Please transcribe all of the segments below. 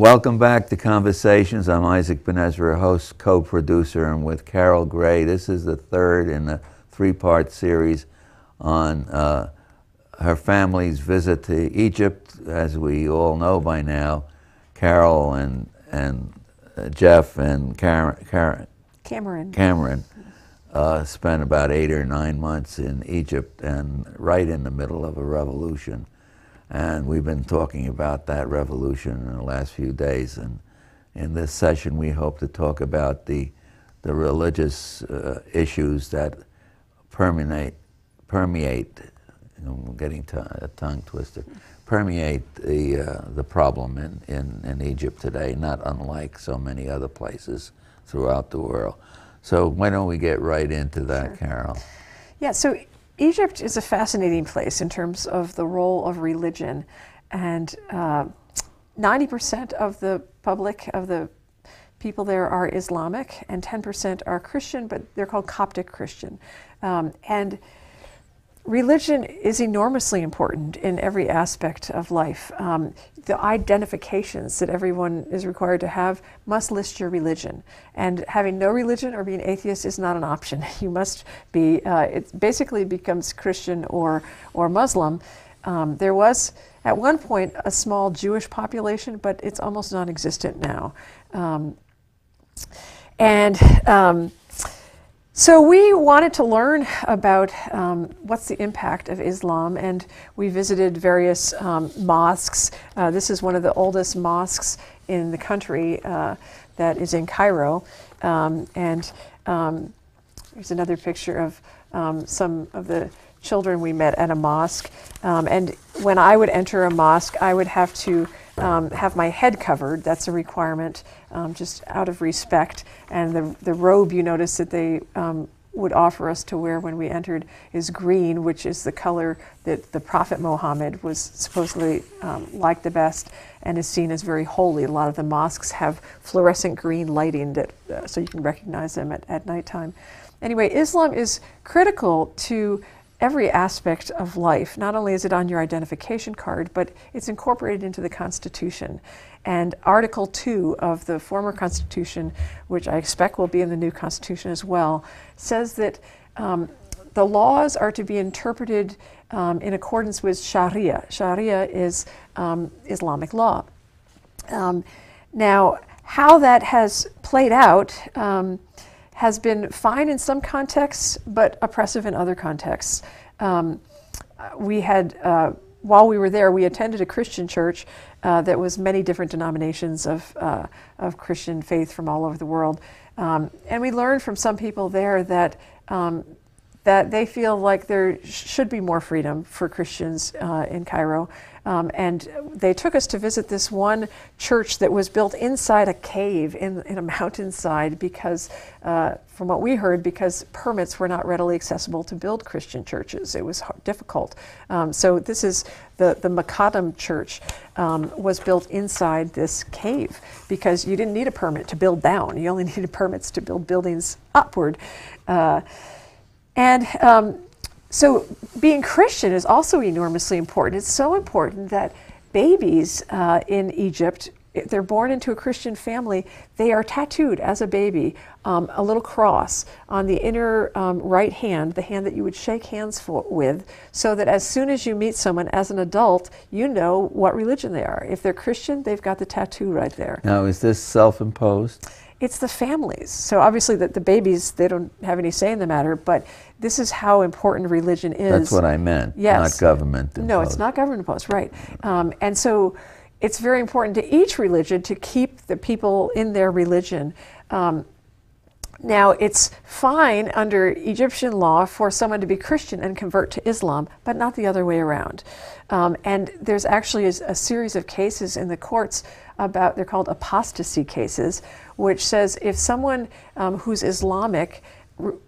Welcome back to Conversations. I'm Isaac Ben-Ezra, host, co-producer, and with Carol Gray. This is the third in a three-part series on her family's visit to Egypt. As we all know by now, Carol and Jeff and Cameron spent about 8 or 9 months in Egypt, and right in the middle of a revolution. And we've been talking about that revolution in the last few days. And in this session, we hope to talk about the religious issues that permeate. I'm getting a tongue twister. Permeate the problem in Egypt today, not unlike so many other places throughout the world. So why don't we get right into that, sure. Carol? Yeah. So Egypt is a fascinating place in terms of the role of religion, and 90% of the public, of the people there, are Islamic, and 10% are Christian, but they're called Coptic Christian. And religion is enormously important in every aspect of life. The identifications that everyone is required to have must list your religion. And having no religion or being atheist is not an option. You must be, it basically becomes Christian or Muslim. There was, at one point, a small Jewish population, but it's almost non-existent now. So we wanted to learn about what's the impact of Islam, and we visited various mosques. This is one of the oldest mosques in the country that is in Cairo. Here's another picture of some of the children we met at a mosque. And when I would enter a mosque, I would have to have my head covered. That's a requirement, just out of respect. And the robe, you notice, that they would offer us to wear when we entered is green, which is the color that the Prophet Muhammad was supposedly liked the best and is seen as very holy. A lot of the mosques have fluorescent green lighting that so you can recognize them at nighttime. Anyway, Islam is critical to every aspect of life. Not only is it on your identification card, but it's incorporated into the Constitution. And Article 2 of the former Constitution, which I expect will be in the new Constitution as well, says that the laws are to be interpreted in accordance with Sharia. Sharia is Islamic law. Now, how that has played out has been fine in some contexts, but oppressive in other contexts. We had, while we were there, we attended a Christian church that was many different denominations of Christian faith from all over the world. And we learned from some people there that they feel like there should be more freedom for Christians in Cairo. And they took us to visit this one church that was built inside a cave in a mountainside because, from what we heard, because permits were not readily accessible to build Christian churches. It was difficult. So this is the Makadam church was built inside this cave because you didn't need a permit to build down. You only needed permits to build buildings upward. So being Christian is also enormously important. It's so important that babies in Egypt, if they're born into a Christian family, they are tattooed as a baby, a little cross on the inner right hand, the hand that you would shake hands with, so that as soon as you meet someone as an adult, you know what religion they are. If they're Christian, they've got the tattoo right there. Now, is this self-imposed? It's the families. So obviously the babies, they don't have any say in the matter, but this is how important religion is. That's what I meant, yes. Not government imposed. No, it's not government imposed, right. And so it's very important to each religion to keep the people in their religion. Now, it's fine under Egyptian law for someone to be Christian and convert to Islam, but not the other way around. And there's actually a series of cases in the courts about, they're called apostasy cases, which says if someone who's Islamic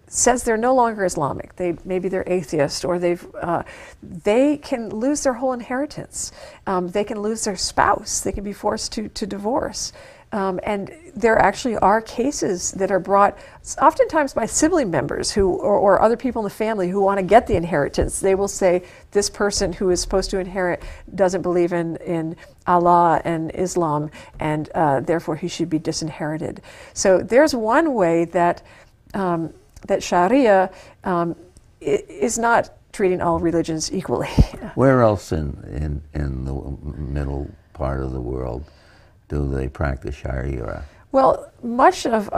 says they're no longer Islamic, maybe they're atheist, or they can lose their whole inheritance. They can lose their spouse. They can be forced to divorce. And there actually are cases that are brought oftentimes by sibling members who, or other people in the family who want to get the inheritance. They will say, this person who is supposed to inherit doesn't believe in Allah and Islam, and therefore he should be disinherited. So there's one way that, that Sharia is not treating all religions equally. Where else in the middle part of the world do they practice Sharia? Well, much of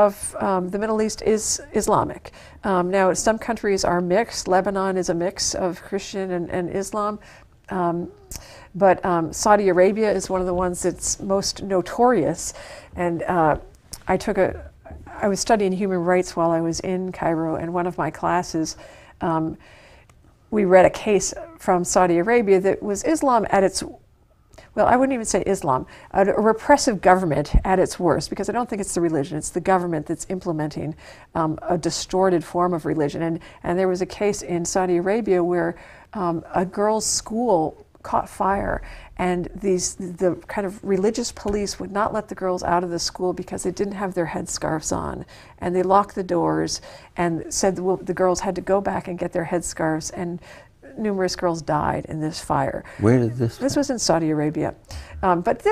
the Middle East is Islamic. Now, some countries are mixed. Lebanon is a mix of Christian and Islam. But Saudi Arabia is one of the ones that's most notorious. And I was studying human rights while I was in Cairo, and one of my classes, we read a case from Saudi Arabia that was Islam at its, well, I wouldn't even say Islam, a repressive government at its worst, because I don't think it's the religion, it's the government that's implementing a distorted form of religion. And there was a case in Saudi Arabia where a girls' school caught fire, and the kind of religious police would not let the girls out of the school because they didn't have their headscarves on, and they locked the doors and said the girls had to go back and get their headscarves, and numerous girls died in this fire. Where did this? This was in Saudi Arabia, but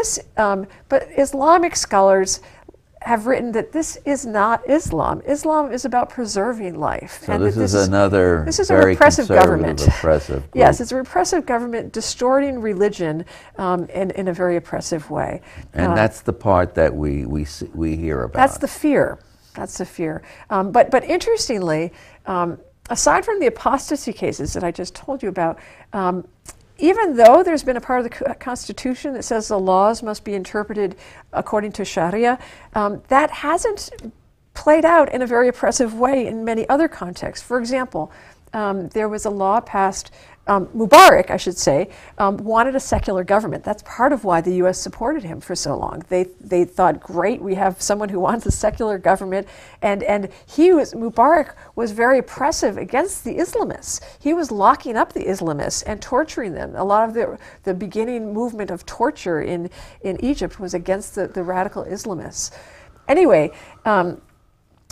Islamic scholars have written that this is not Islam. Islam is about preserving life. So and this is another very a repressive government. Oppressive group. Yes, it's a repressive government distorting religion in a very oppressive way. And that's the part that we hear about. That's the fear. That's the fear. But interestingly, aside from the apostasy cases that I just told you about, even though there's been a part of the Constitution that says the laws must be interpreted according to Sharia, that hasn't played out in a very oppressive way in many other contexts. For example, there was a law passed, Mubarak, I should say, wanted a secular government. That's part of why the U.S. supported him for so long. They thought, great, we have someone who wants a secular government, and Mubarak was very oppressive against the Islamists. He was locking up the Islamists and torturing them. A lot of the beginning movement of torture in Egypt was against the radical Islamists. Anyway,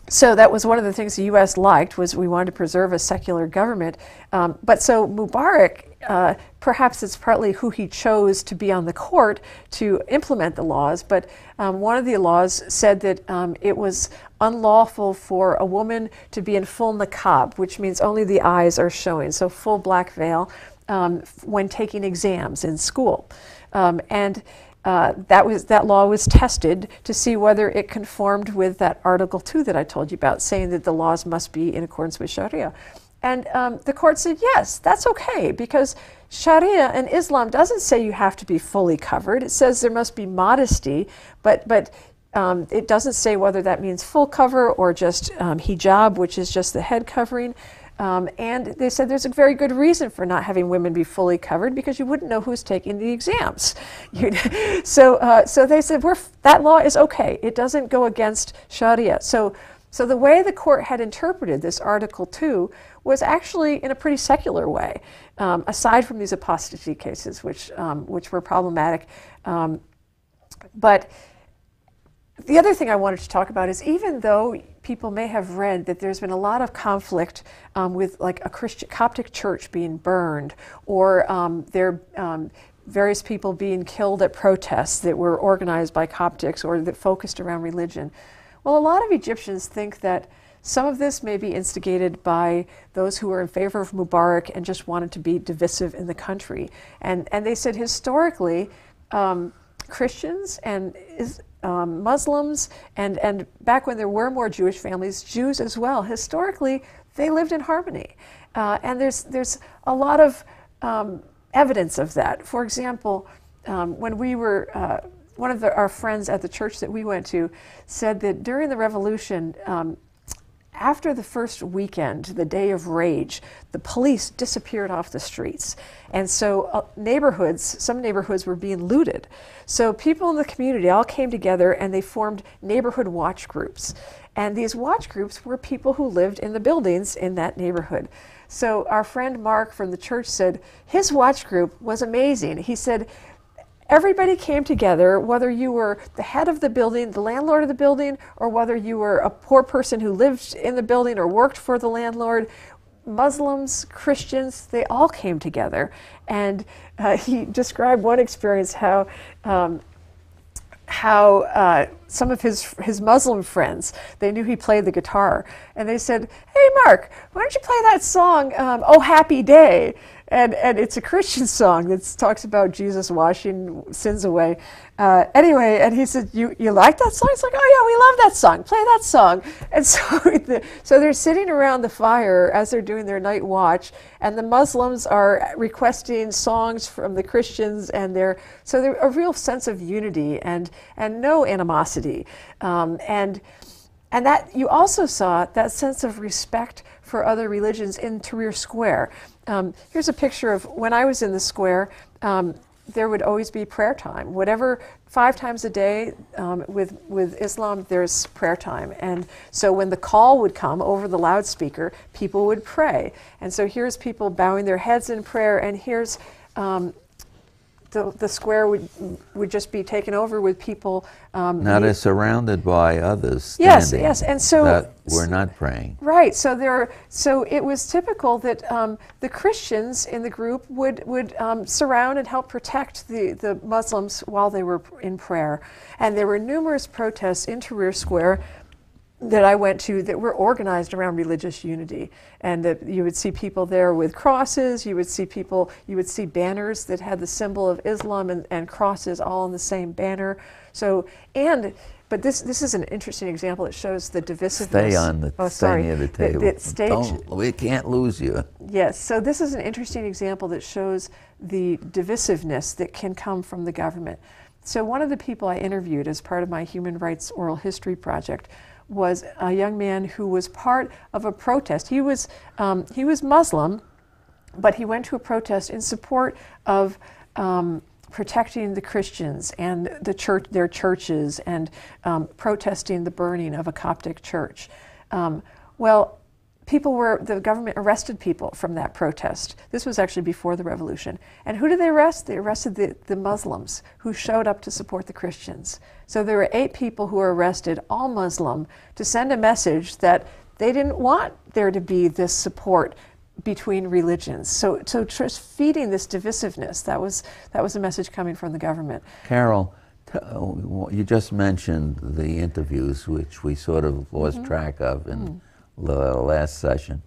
so that was one of the things the U.S. liked, was we wanted to preserve a secular government. But so Mubarak, perhaps it's partly who he chose to be on the court to implement the laws, but one of the laws said that it was unlawful for a woman to be in full niqab, which means only the eyes are showing, so full black veil, when taking exams in school. That law was tested to see whether it conformed with that Article 2 that I told you about, saying that the laws must be in accordance with Sharia. And the court said, yes, that's okay, because Sharia and Islam doesn't say you have to be fully covered. It says there must be modesty, but it doesn't say whether that means full cover or just hijab, which is just the head covering. And they said there's a very good reason for not having women be fully covered, because you wouldn't know who's taking the exams. So they said that law is okay. It doesn't go against Sharia. So the way the court had interpreted this Article 2 was actually in a pretty secular way, aside from these apostasy cases, which were problematic. But the other thing I wanted to talk about is, even though people may have read that there's been a lot of conflict with like a Christian Coptic church being burned, or various people being killed at protests that were organized by Coptics or that focused around religion. Well, a lot of Egyptians think that some of this may be instigated by those who were in favor of Mubarak and just wanted to be divisive in the country. And they said historically, Christians and Muslims, and back when there were more Jewish families, Jews as well, historically, they lived in harmony. And there's a lot of evidence of that. For example, when we were, one of our friends at the church that we went to said that during the revolution, after the first weekend, the Day of Rage, the police disappeared off the streets. And so some neighborhoods were being looted. So people in the community all came together and they formed neighborhood watch groups. And these watch groups were people who lived in the buildings in that neighborhood. So our friend Mark from the church said his watch group was amazing. He said, everybody came together, whether you were the head of the building, the landlord of the building, or whether you were a poor person who lived in the building or worked for the landlord. Muslims, Christians, they all came together. And he described one experience how some of his Muslim friends, they knew he played the guitar, and they said, "Hey Mark, why don't you play that song, Oh Happy Day?" And it's a Christian song that talks about Jesus washing sins away. Anyway, and he said, you like that song? It's like, "Oh yeah, we love that song. Play that song." And so, so they're sitting around the fire as they're doing their night watch, and the Muslims are requesting songs from the Christians, and so there's a real sense of unity and no animosity, and that you also saw that sense of respect for other religions in Tahrir Square. Here's a picture of when I was in the square. There would always be prayer time. Whatever, 5 times a day with Islam, there's prayer time. And so when the call would come over the loudspeaker, people would pray. And so here's people bowing their heads in prayer, and here's the square would just be taken over with people. Now they're surrounded by others standing. Yes, and so that we're not praying. Right. So it was typical that the Christians in the group would surround and help protect the Muslims while they were in prayer. And there were numerous protests in Tahrir Square that I went to that were organized around religious unity, and that you would see people there with crosses, you would see banners that had the symbol of Islam and crosses all on the same banner. So, but this is an interesting example. It shows the divisiveness. Stay near the table. We can't lose you. Yes, so this is an interesting example that shows the divisiveness that can come from the government. So one of the people I interviewed as part of my Human Rights Oral History project was a young man who was part of a protest. He was Muslim, but he went to a protest in support of protecting the Christians and their churches, and protesting the burning of a Coptic church. Well, the government arrested people from that protest. This was actually before the revolution. And who did they arrest? They arrested the Muslims who showed up to support the Christians. So there were 8 people who were arrested, all Muslim, to send a message that they didn't want there to be this support between religions. So just feeding this divisiveness, that was a message coming from the government. Carol, you just mentioned the interviews, which we sort of lost track of in the last session.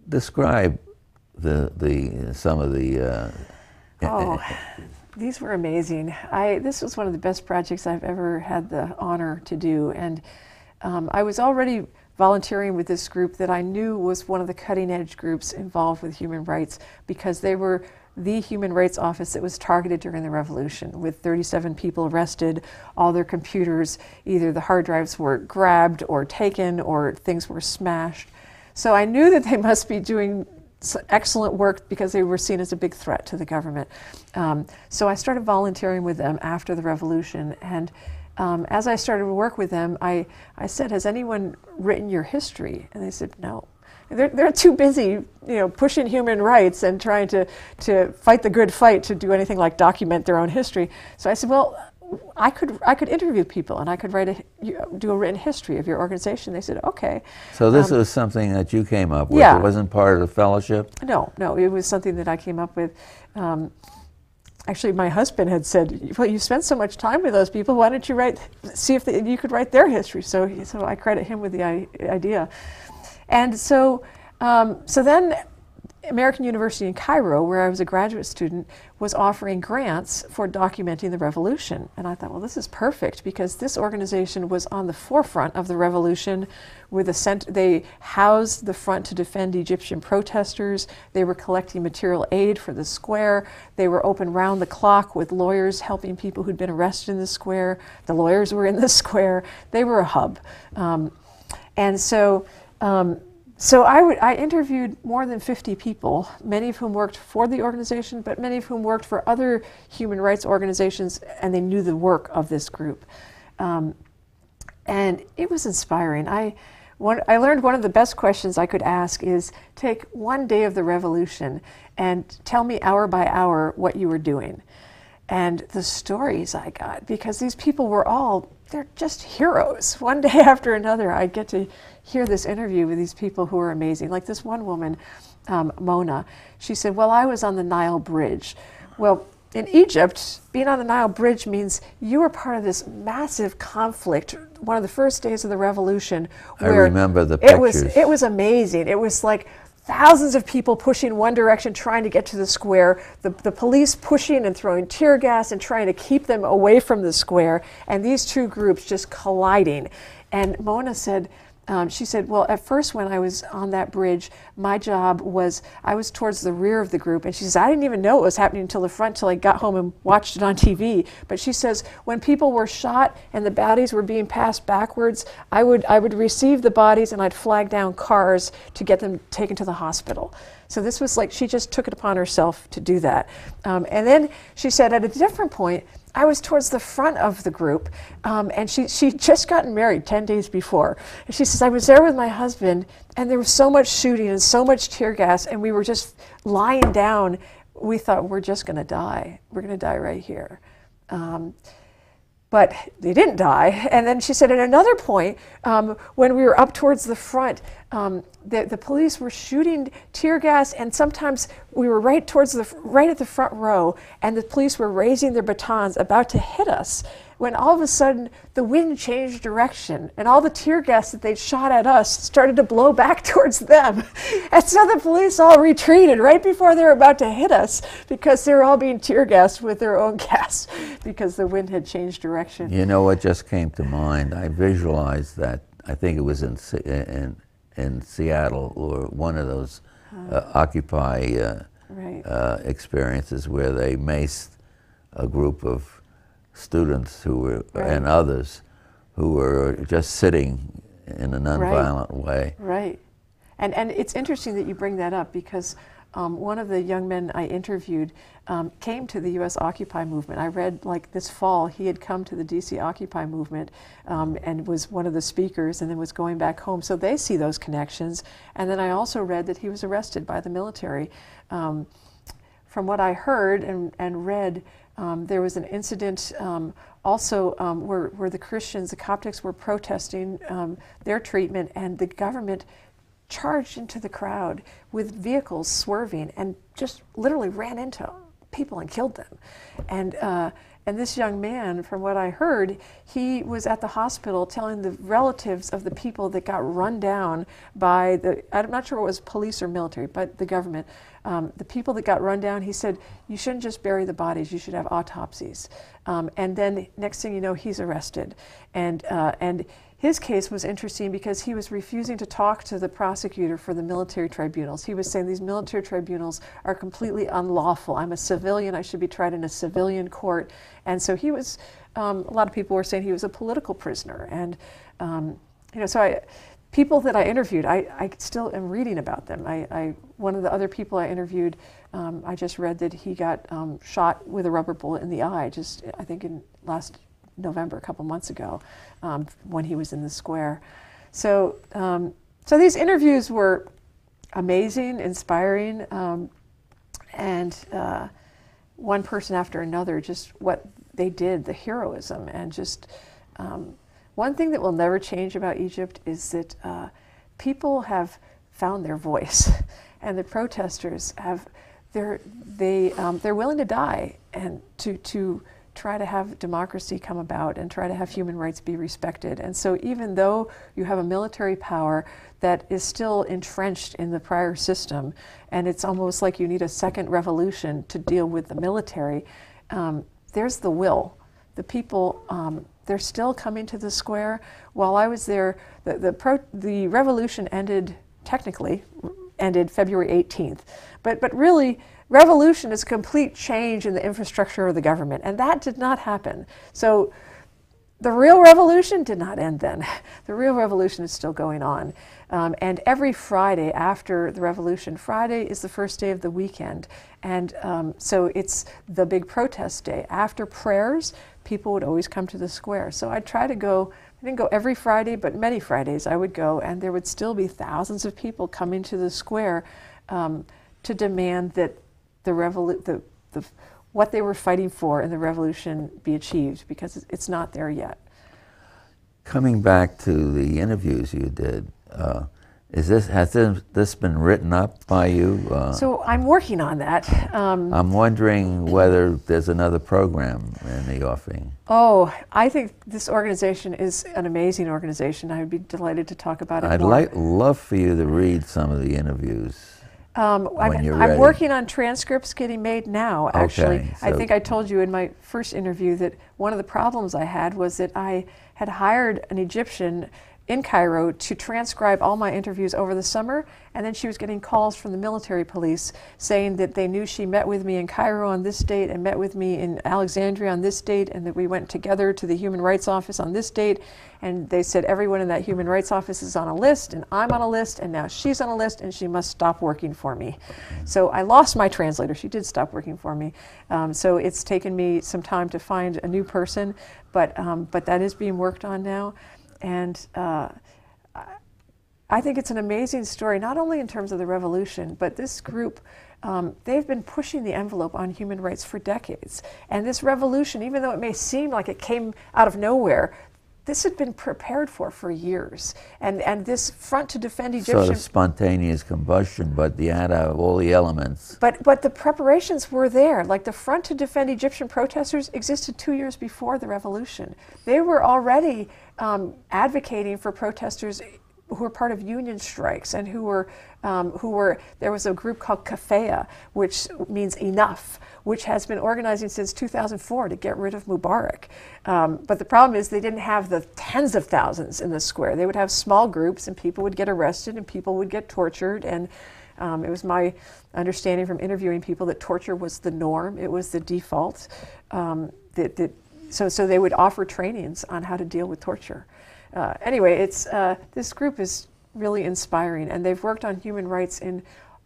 Describe some of the. These were amazing. This was one of the best projects I've ever had the honor to do, and I was already volunteering with this group that I knew was one of the cutting-edge groups involved with human rights, because they were the human rights office that was targeted during the revolution, with 37 people arrested, all their computers, either the hard drives were grabbed or taken or things were smashed. So I knew that they must be doing excellent work because they were seen as a big threat to the government. So I started volunteering with them after the revolution, and as I started to work with them, I said, "Has anyone written your history?" And they said, "No." They're too busy, pushing human rights and trying to fight the good fight to do anything like document their own history. So I said, "Well, I could interview people, and I could do a written history of your organization." They said, "Okay." So this was something that you came up with. Yeah. It wasn't part of the fellowship? No, it was something that I came up with. Actually, my husband had said, "Well, you spent so much time with those people. Why don't you see if you could write their history?" So I credit him with the idea. And so then American University in Cairo, where I was a graduate student, was offering grants for documenting the revolution. And I thought, well, this is perfect, because this organization was on the forefront of the revolution. They housed the front to defend Egyptian protesters. They were collecting material aid for the square. They were open round the clock with lawyers helping people who'd been arrested in the square. The lawyers were in the square. They were a hub. So I interviewed more than 50 people, many of whom worked for the organization, but many of whom worked for other human rights organizations, and they knew the work of this group. And it was inspiring. I learned one of the best questions I could ask is, take one day of the revolution and tell me hour by hour what you were doing. and the stories I got, because these people were all, they're just heroes. One day after another, I get to hear this interview with these people who are amazing. Like this one woman, Mona, she said, well, I was on the Nile Bridge. Well, in Egypt, being on the Nile Bridge means you were part of this massive conflict, one of the first days of the revolution. I remember the pictures. It was amazing. It was like thousands of people pushing one direction, trying to get to the square, the police pushing and throwing tear gas and trying to keep them away from the square, and these two groups just colliding. And Mona said, she said, well, at first when I was on that bridge, my job was, I was towards the rear of the group. And she says, I didn't even know it was happening until the front, till I got home and watched it on TV. But she says, when people were shot and the bodies were being passed backwards, I would receive the bodies and I'd flag down cars to get them taken to the hospital. So this was like, she just took it upon herself to do that. And then she said at a different point, I was towards the front of the group, and she'd just gotten married 10 days before. And she says, I was there with my husband, and there was so much shooting and so much tear gas, and we were just lying down. We thought, we're just going to die. We're going to die right here. But they didn't die. And then she said at another point, when we were up towards the front, the police were shooting tear gas, and sometimes we were right at the front row, and the police were raising their batons about to hit us, when all of a sudden the wind changed direction, and all the tear gas that they'd shot at us started to blow back towards them. And so the police all retreated right before they were about to hit us, because they were all being tear gassed with their own gas, because the wind had changed direction. You know what just came to mind? I visualized that, I think it was in Seattle, or one of those Occupy experiences where they maced a group of students who were, and others, who were just sitting in a nonviolent way. Right. And it's interesting that you bring that up, because one of the young men I interviewed came to the U.S. Occupy movement. I read, like, this fall he had come to the D.C. Occupy movement and was one of the speakers, and then was going back home. So they see those connections. And then I also read that he was arrested by the military. From what I heard and read, there was an incident also where the Christians, the Coptics, were protesting their treatment, and the government charged into the crowd with vehicles swerving and just literally ran into people and killed them. And this young man, from what I heard, he was at the hospital telling the relatives of the people that got run down by the, I'm not sure it was police or military, but the government, the people that got run down, he said, you shouldn't just bury the bodies, you should have autopsies. And then next thing you know, he's arrested. And his case was interesting because he was refusing to talk to the prosecutor for the military tribunals. He was saying these military tribunals are completely unlawful. I'm a civilian, I should be tried in a civilian court. And so he was, a lot of people were saying he was a political prisoner. And you know, so people that I interviewed, I still am reading about them. One of the other people I interviewed, I just read that he got shot with a rubber bullet in the eye, just I think in last November, a couple months ago, when he was in the square. So, so these interviews were amazing, inspiring, and one person after another, just what they did, the heroism, and just one thing that will never change about Egypt is that people have found their voice, and the protesters have, they're willing to die and to try to have democracy come about and try to have human rights be respected. And so even though you have a military power that is still entrenched in the prior system, and it's almost like you need a second revolution to deal with the military, there's the will. The people, they're still coming to the square. While I was there, the revolution ended, technically, ended February 18th. But really, revolution is complete change in the infrastructure of the government, and that did not happen. So the real revolution did not end then. The real revolution is still going on. And every Friday after the revolution, Friday is the first day of the weekend. And so it's the big protest day. After prayers, people would always come to the square. So I'd try to go, I didn't go every Friday, but many Fridays I would go, and there would still be thousands of people coming to the square to demand that what they were fighting for in the revolution be achieved, because it's not there yet. Coming back to the interviews you did, has this been written up by you? So I'm working on that. I'm wondering whether there's another program in the offing. Oh, I think this organization is an amazing organization. I would be delighted to talk about it more. I'd love for you to read some of the interviews. When you're ready. I'm working on transcripts getting made now, actually. Okay, I think I told you in my first interview that one of the problems I had was that I had hired an Egyptian in Cairo to transcribe all my interviews over the summer, and then she was getting calls from the military police saying that they knew she met with me in Cairo on this date and met with me in Alexandria on this date, and that we went together to the Human Rights Office on this date, and they said everyone in that Human Rights Office is on a list, and I'm on a list, and now she's on a list, and she must stop working for me. So I lost my translator. She did stop working for me. So it's taken me some time to find a new person, but that is being worked on now. And I think it's an amazing story, not only in terms of the revolution, but this group, they've been pushing the envelope on human rights for decades. And this revolution, even though it may seem like it came out of nowhere, this had been prepared for years. And this front to defend Egyptian... Sort of spontaneous combustion, but you had all the elements. But the preparations were there. Like the front to defend Egyptian protesters existed 2 years before the revolution. They were already advocating for protesters who were part of union strikes and who were, there was a group called Kafaya, which means enough, which has been organizing since 2004 to get rid of Mubarak. But the problem is they didn't have the tens of thousands in the square. They would have small groups and people would get arrested and people would get tortured, and it was my understanding from interviewing people that torture was the norm, it was the default. So they would offer trainings on how to deal with torture. Anyway, this group is really inspiring, and they've worked on human rights in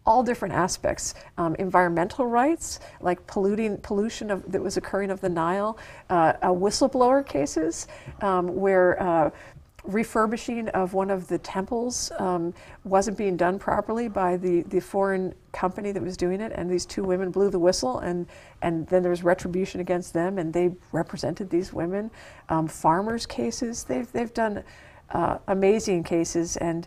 all different aspects. Environmental rights, like pollution that was occurring of the Nile, whistleblower cases where refurbishing of one of the temples wasn't being done properly by the foreign company that was doing it, and these two women blew the whistle, and then there was retribution against them, and they represented these women. Farmers' cases, they've done amazing cases, and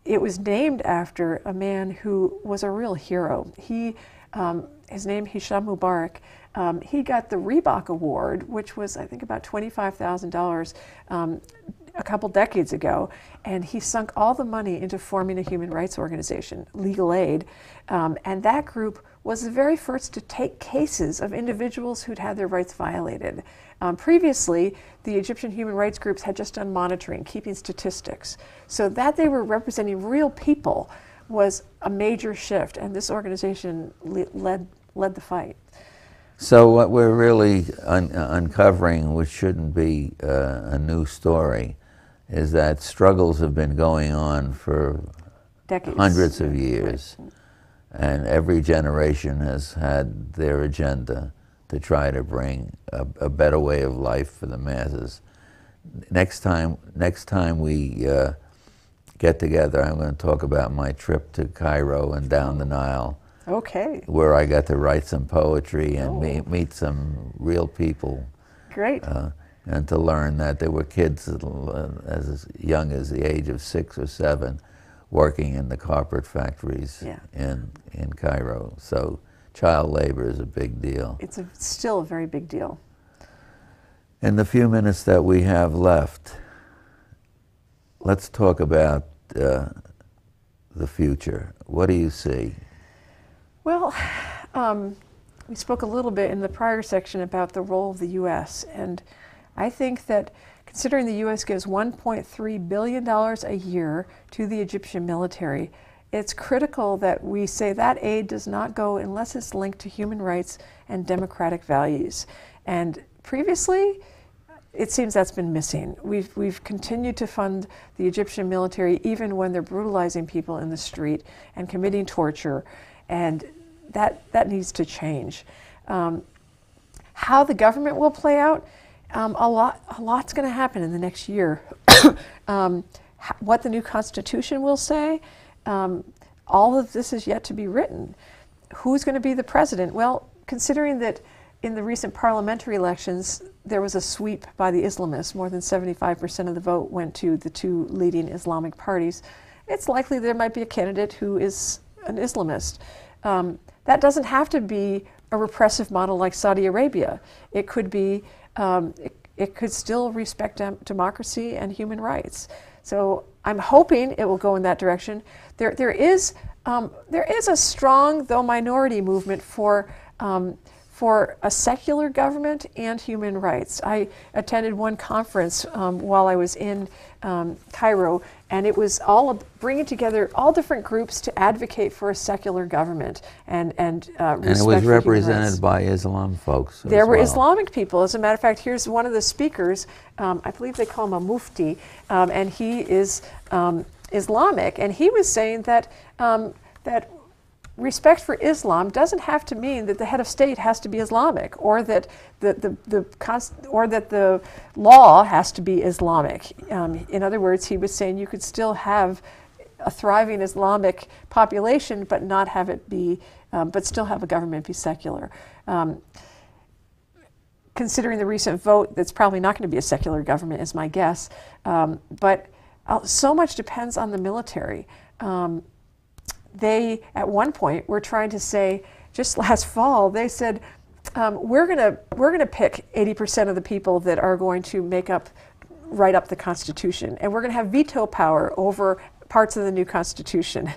it was named after a man who was a real hero. His name, Hisham Mubarak. He got the Reebok Award, which was, I think, about $25,000 a couple decades ago, and he sunk all the money into forming a human rights organization, Legal Aid, and that group was the very first to take cases of individuals who'd had their rights violated. Previously, the Egyptian human rights groups had just done monitoring, keeping statistics. So that they were representing real people was a major shift, and this organization led the fight. So what we're really uncovering, which shouldn't be a new story, is that struggles have been going on for decades, hundreds of years. Right. And every generation has had their agenda to try to bring a better way of life for the masses. Next time we get together, I'm going to talk about my trip to Cairo and down the Nile. Okay. Where I got to write some poetry and meet some real people. Great. And to learn that there were kids as young as the age of 6 or 7 working in the carpet factories in Cairo. So child labor is a big deal. It's still a very big deal. In the few minutes that we have left, let's talk about the future. What do you see? Well, we spoke a little bit in the prior section about the role of the U.S., and I think that considering the U.S. gives $1.3 billion a year to the Egyptian military, it's critical that we say that aid does not go unless it's linked to human rights and democratic values. And previously, it seems that's been missing. We've continued to fund the Egyptian military even when they're brutalizing people in the street and committing torture, and that needs to change. How the government will play out, a lot's going to happen in the next year. What the new Constitution will say, all of this is yet to be written. Who's going to be the president? Well, considering that in the recent parliamentary elections, there was a sweep by the Islamists. More than 75% of the vote went to the two leading Islamic parties. It's likely there might be a candidate who is an Islamist. That doesn't have to be a repressive model like Saudi Arabia. It could be, it could still respect democracy and human rights. So I'm hoping it will go in that direction. There is a strong, though minority, movement for a secular government and human rights. I attended one conference while I was in Cairo, and it was all bringing together all different groups to advocate for a secular government and respect And it was for human represented rights. by Islam folks. There were well. Islamic people. As a matter of fact, here's one of the speakers. I believe they call him a mufti, and he is Islamic, and he was saying that that respect for Islam doesn't have to mean that the head of state has to be Islamic, or that the law has to be Islamic. In other words, he was saying you could still have a thriving Islamic population, but not have it be, but still have a government be secular. Considering the recent vote, that's probably not going to be a secular government, is my guess. But so much depends on the military. They, at one point, were trying to say, just last fall, they said, we're gonna pick 80% of the people that are going to write up the Constitution, and we're gonna have veto power over parts of the new Constitution.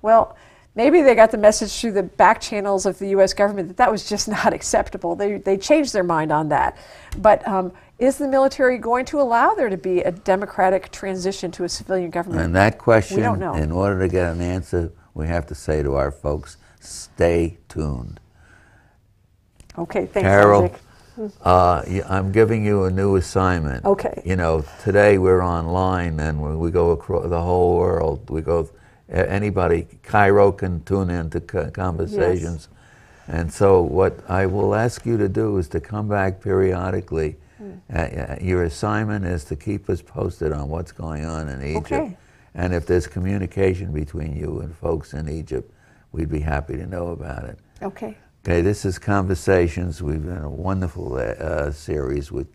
Well, maybe they got the message through the back channels of the U.S. government that was just not acceptable. They changed their mind on that. But is the military going to allow there to be a democratic transition to a civilian government? And that question, we don't know. In order to get an answer, we have to say to our folks, stay tuned. Okay, thanks, Carol, Isaac. I'm giving you a new assignment. Okay. You know, today we're online and we go across the whole world. We go, anybody, Cairo can tune in to conversations. Yes. And so what I will ask you to do is to come back periodically. Your assignment is to keep us posted on what's going on in Egypt. Okay. And if there's communication between you and folks in Egypt, we'd be happy to know about it. Okay. Okay, this is Conversations. We've done a wonderful series with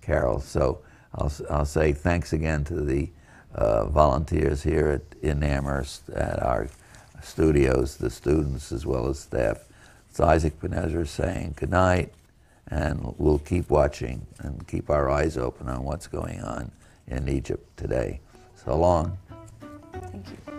Carol. So I'll say thanks again to the volunteers here in Amherst at our studios, the students as well as staff. It's Isaac Benezra saying good night, and we'll keep watching and keep our eyes open on what's going on in Egypt today. So long. Thank you.